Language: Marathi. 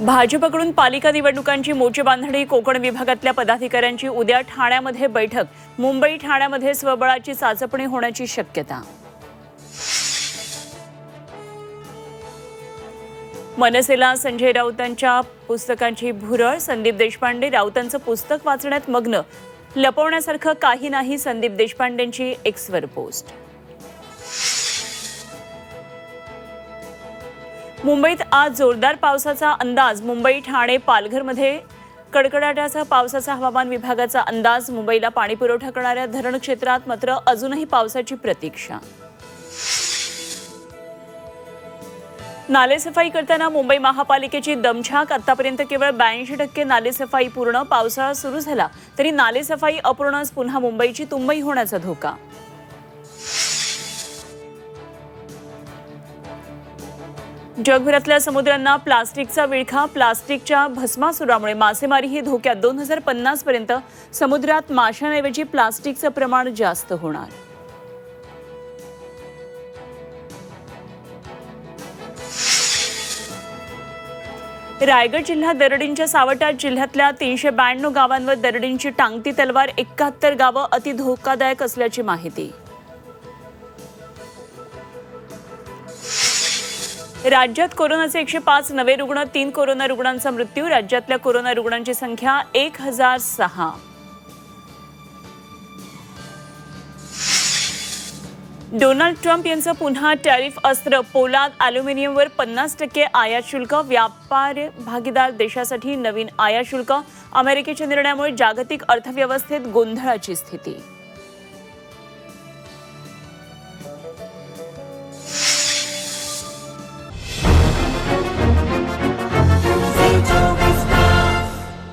भाजपकडून पालिका निवडणुकांची मोर्चेबांधणी कोकण विभागातल्या पदाधिकाऱ्यांची उद्या ठाण्यामध्ये बैठक। मुंबई ठाण्यामध्ये स्वबळाची चाचपणी होण्याची शक्यता। मनसेला संजय राऊतांच्या पुस्तकांची भुरळ। संदीप देशपांडे राऊतांचं पुस्तक वाचण्यात मग्न। लपवण्यासारखं काही नाही, संदीप देशपांडेंची एक्सवर पोस्ट। मुंबईत आज जोरदार पावसाचा अंदाज। मुंबई ठाणे पालघरमध्ये कडकडाटाचा पावसाचा हवामान विभागाचा अंदाज। मुंबईला पाणी पुरवठा करणाऱ्या धरण क्षेत्रात मात्र अजूनही पावसाची प्रतीक्षा। नालेसफाई करताना मुंबई महापालिकेची दमछाक। आतापर्यंत केवळ 82% नालेसफाई पूर्ण। पावसाळा सुरू झाला तरी नालेसफाई अपूर्णच, पुन्हा मुंबईची तुंबई होण्याचा धोका। जगभरातल्या समुद्रांना प्लास्टिकचा विळखा। प्लास्टिकच्या भस्मासुरामुळे मासेमारीही धोक्यात। 2050 पर्यंत समुद्रात माशांऐवजी प्लास्टिकचं प्रमाण जास्त होणार। रायगड जिल्हा दरडींच्या सावटात। जिल्ह्यातल्या 392 गावांवर दरडींची टांगती तलवार। 71 गावं अति धोकादायक असल्याची माहिती। राज्यात कोरोनाचे 105 नवे रुग्ण। 3 कोरोना रुग्णांचा मृत्यू। राज्यातल्या कोरोना रुग्णांची संख्या 1006। डोनाल्ड ट्रम्प यांचं पुन्हा टॅरिफ अस्त्र। पोलाद ॲल्युमिनियमवर 50% आयात शुल्क। व्यापार भागीदार देशासाठी नवीन आयात शुल्क। अमेरिकेच्या निर्णयामुळे जागतिक अर्थव्यवस्थेत गोंधळाची स्थिती।